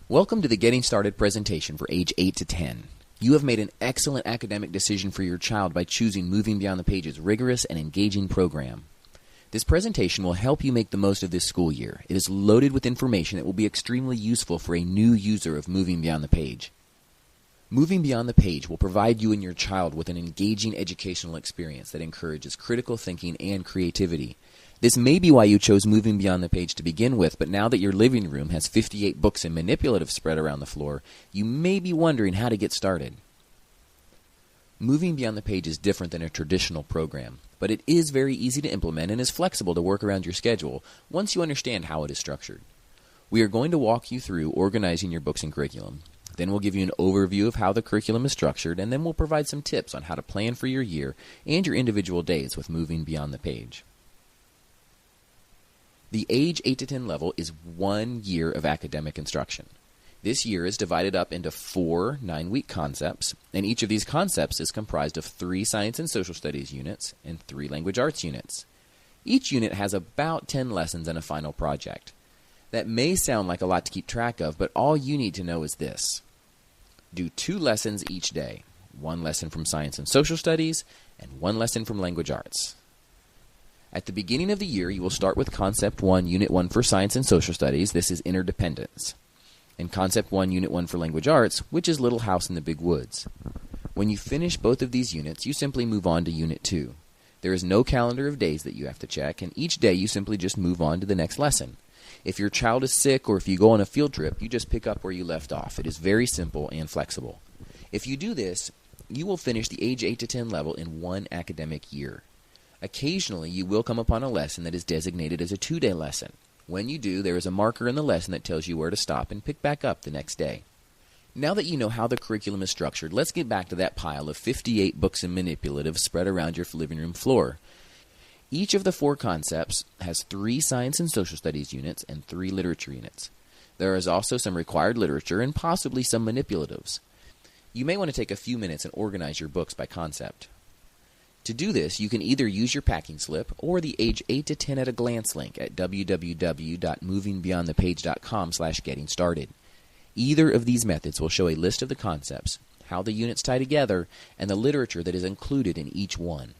Welcome to the Getting Started presentation for age 8 to 10. You have made an excellent academic decision for your child by choosing Moving Beyond the Page's rigorous and engaging program. This presentation will help you make the most of this school year. It is loaded with information that will be extremely useful for a new user of Moving Beyond the Page. Moving Beyond the Page will provide you and your child with an engaging educational experience that encourages critical thinking and creativity. This may be why you chose Moving Beyond the Page to begin with, but now that your living room has 58 books and manipulatives spread around the floor, you may be wondering how to get started. Moving Beyond the Page is different than a traditional program, but it is very easy to implement and is flexible to work around your schedule once you understand how it is structured. We are going to walk you through organizing your books and curriculum. Then we'll give you an overview of how the curriculum is structured, and then we'll provide some tips on how to plan for your year and your individual days with Moving Beyond the Page. The age 8 to 10 level is 1 year of academic instruction. This year is divided up into 4 9-week concepts, and each of these concepts is comprised of 3 science and social studies units and 3 language arts units. Each unit has about 10 lessons and a final project. That may sound like a lot to keep track of, but all you need to know is this. Do 2 lessons each day, 1 lesson from science and social studies and 1 lesson from language arts. At the beginning of the year, you will start with Concept 1, Unit 1 for Science and Social Studies. This is Interdependence. And Concept 1, Unit 1 for Language Arts, which is Little House in the Big Woods. When you finish both of these units, you simply move on to Unit 2. There is no calendar of days that you have to check, and each day you simply just move on to the next lesson. If your child is sick or if you go on a field trip, you just pick up where you left off. It is very simple and flexible. If you do this, you will finish the age 8 to 10 level in 1 academic year. Occasionally, you will come upon a lesson that is designated as a 2-day lesson. When you do, there is a marker in the lesson that tells you where to stop and pick back up the next day. Now that you know how the curriculum is structured, let's get back to that pile of 58 books and manipulatives spread around your living room floor. Each of the 4 concepts has 3 science and social studies units and 3 literature units. There is also some required literature and possibly some manipulatives. You may want to take a few minutes and organize your books by concept. To do this, you can either use your packing slip or the age 8 to 10 at a glance link at www.movingbeyondthepage.com/getting-started. Either of these methods will show a list of the concepts, how the units tie together, and the literature that is included in each one.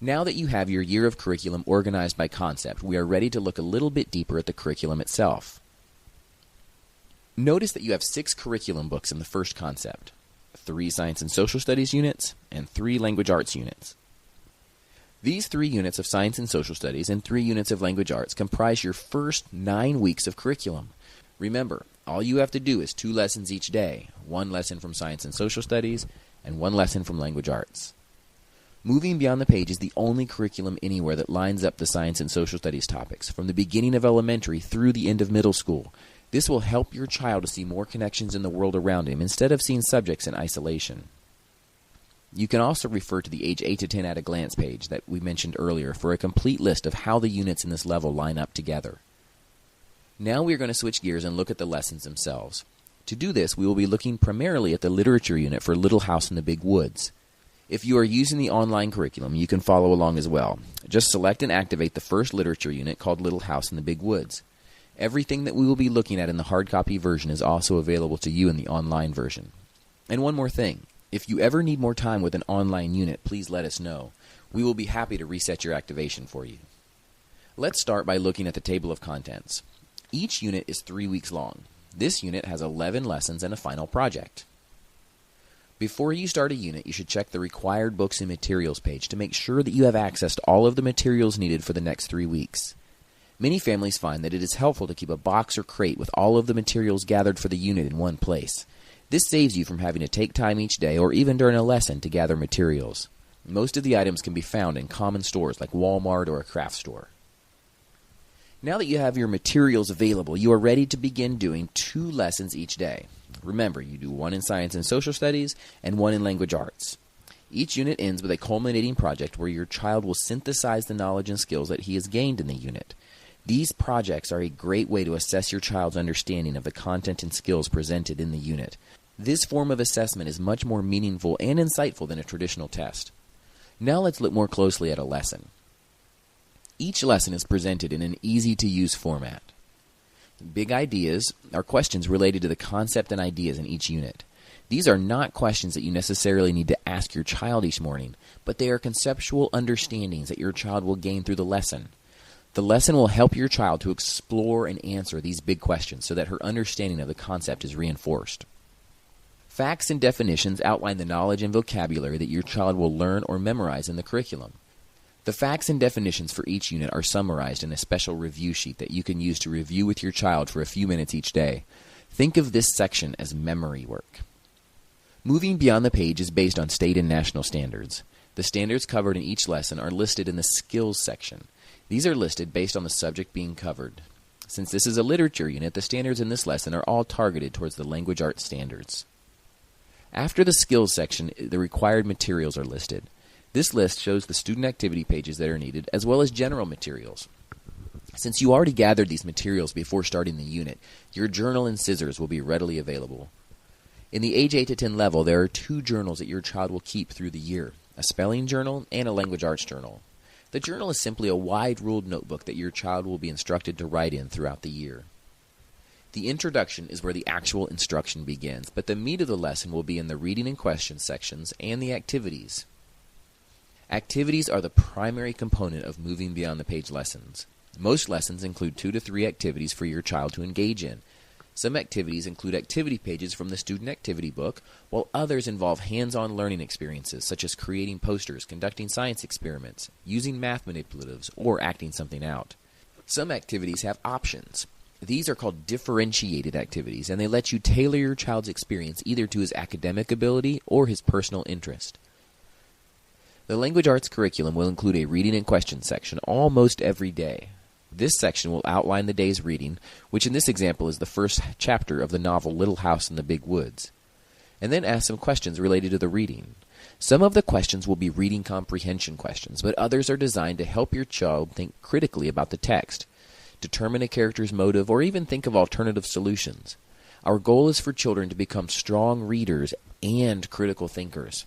Now that you have your year of curriculum organized by concept, we are ready to look a little bit deeper at the curriculum itself. Notice that you have 6 curriculum books in the first concept. 3 science and social studies units, and 3 language arts units. These 3 units of science and social studies and 3 units of language arts comprise your first 9 weeks of curriculum. Remember, all you have to do is 2 lessons each day, 1 lesson from science and social studies, and 1 lesson from language arts. Moving Beyond the Page is the only curriculum anywhere that lines up the science and social studies topics from the beginning of elementary through the end of middle school. This will help your child to see more connections in the world around him instead of seeing subjects in isolation. You can also refer to the age 8 to 10 at a glance page that we mentioned earlier for a complete list of how the units in this level line up together. Now we are going to switch gears and look at the lessons themselves. To do this, we will be looking primarily at the literature unit for Little House in the Big Woods. If you are using the online curriculum, you can follow along as well. Just select and activate the first literature unit called Little House in the Big Woods. Everything that we will be looking at in the hard copy version is also available to you in the online version. And one more thing, if you ever need more time with an online unit, please let us know. We will be happy to reset your activation for you. Let's start by looking at the table of contents. Each unit is 3 weeks long. This unit has 11 lessons and a final project. Before you start a unit, you should check the required books and materials page to make sure that you have access to all of the materials needed for the next 3 weeks. Many families find that it is helpful to keep a box or crate with all of the materials gathered for the unit in one place. This saves you from having to take time each day or even during a lesson to gather materials. Most of the items can be found in common stores like Walmart or a craft store. Now that you have your materials available, you are ready to begin doing 2 lessons each day. Remember, you do 1 in science and social studies and 1 in language arts. Each unit ends with a culminating project where your child will synthesize the knowledge and skills that he has gained in the unit. These projects are a great way to assess your child's understanding of the content and skills presented in the unit. This form of assessment is much more meaningful and insightful than a traditional test. Now let's look more closely at a lesson. Each lesson is presented in an easy-to-use format. Big ideas are questions related to the concept and ideas in each unit. These are not questions that you necessarily need to ask your child each morning, but they are conceptual understandings that your child will gain through the lesson. The lesson will help your child to explore and answer these big questions so that her understanding of the concept is reinforced. Facts and definitions outline the knowledge and vocabulary that your child will learn or memorize in the curriculum. The facts and definitions for each unit are summarized in a special review sheet that you can use to review with your child for a few minutes each day. Think of this section as memory work. Moving Beyond the Page is based on state and national standards. The standards covered in each lesson are listed in the skills section. These are listed based on the subject being covered. Since this is a literature unit, the standards in this lesson are all targeted towards the language arts standards. After the skills section, the required materials are listed. This list shows the student activity pages that are needed, as well as general materials. Since you already gathered these materials before starting the unit, your journal and scissors will be readily available. In the age 8 to 10 level, there are 2 journals that your child will keep through the year, a spelling journal and a language arts journal. The journal is simply a wide-ruled notebook that your child will be instructed to write in throughout the year. The introduction is where the actual instruction begins, but the meat of the lesson will be in the reading and question sections and the activities. Activities are the primary component of Moving Beyond the Page lessons. Most lessons include 2 to 3 activities for your child to engage in. Some activities include activity pages from the student activity book, while others involve hands-on learning experiences such as creating posters, conducting science experiments, using math manipulatives, or acting something out. Some activities have options. These are called differentiated activities, and they let you tailor your child's experience either to his academic ability or his personal interest. The language arts curriculum will include a reading and question section almost every day. This section will outline the day's reading, which in this example is the first chapter of the novel Little House in the Big Woods, and then ask some questions related to the reading. Some of the questions will be reading comprehension questions, but others are designed to help your child think critically about the text, determine a character's motive, or even think of alternative solutions. Our goal is for children to become strong readers and critical thinkers.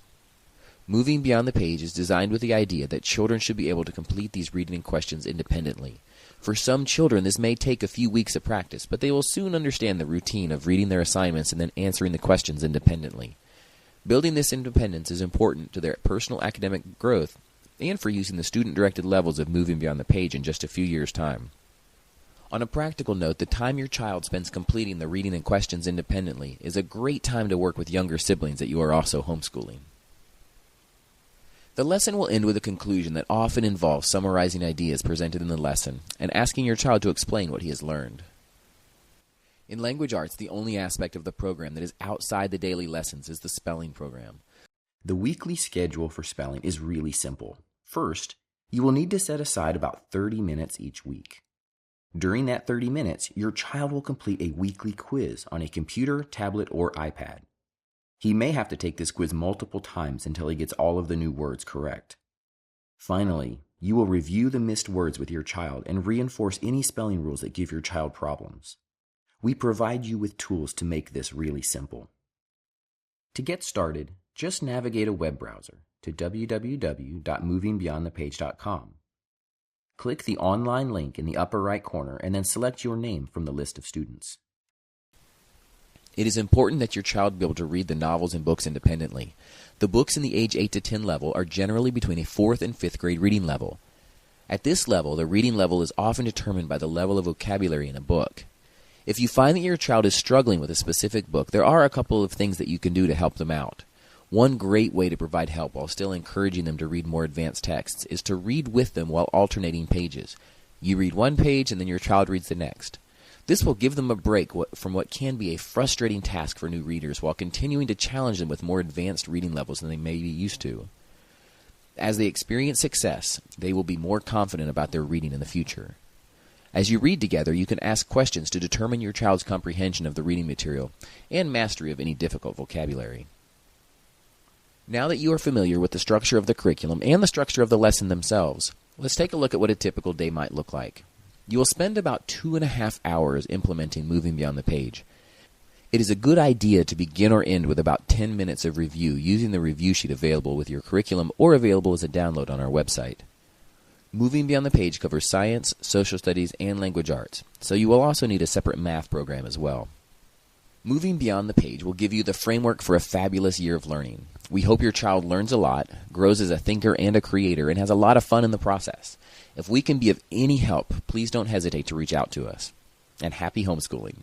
Moving Beyond the Page is designed with the idea that children should be able to complete these reading questions independently. For some children, this may take a few weeks of practice, but they will soon understand the routine of reading their assignments and then answering the questions independently. Building this independence is important to their personal academic growth and for using the student-directed levels of Moving Beyond the Page in just a few years' time. On a practical note, the time your child spends completing the reading and questions independently is a great time to work with younger siblings that you are also homeschooling. The lesson will end with a conclusion that often involves summarizing ideas presented in the lesson and asking your child to explain what he has learned. In language arts, the only aspect of the program that is outside the daily lessons is the spelling program. The weekly schedule for spelling is really simple. First, you will need to set aside about 30 minutes each week. During that 30 minutes, your child will complete a weekly quiz on a computer, tablet, or iPad. He may have to take this quiz multiple times until he gets all of the new words correct. Finally, you will review the missed words with your child and reinforce any spelling rules that give your child problems. We provide you with tools to make this really simple. To get started, just navigate a web browser to www.movingbeyondthepage.com. Click the online link in the upper right corner and then select your name from the list of students. It is important that your child be able to read the novels and books independently. The books in the age 8 to 10 level are generally between a 4th and 5th grade reading level. At this level, the reading level is often determined by the level of vocabulary in a book. If you find that your child is struggling with a specific book, there are a couple of things that you can do to help them out. One great way to provide help while still encouraging them to read more advanced texts is to read with them while alternating pages. You read one page and then your child reads the next. This will give them a break from what can be a frustrating task for new readers while continuing to challenge them with more advanced reading levels than they may be used to. As they experience success, they will be more confident about their reading in the future. As you read together, you can ask questions to determine your child's comprehension of the reading material and mastery of any difficult vocabulary. Now that you are familiar with the structure of the curriculum and the structure of the lesson themselves, let's take a look at what a typical day might look like. You will spend about 2.5 hours implementing Moving Beyond the Page. It is a good idea to begin or end with about 10 minutes of review using the review sheet available with your curriculum or available as a download on our website. Moving Beyond the Page covers science, social studies, and language arts, so you will also need a separate math program as well. Moving Beyond the Page will give you the framework for a fabulous year of learning. We hope your child learns a lot, grows as a thinker and a creator, and has a lot of fun in the process. If we can be of any help, please don't hesitate to reach out to us. And happy homeschooling.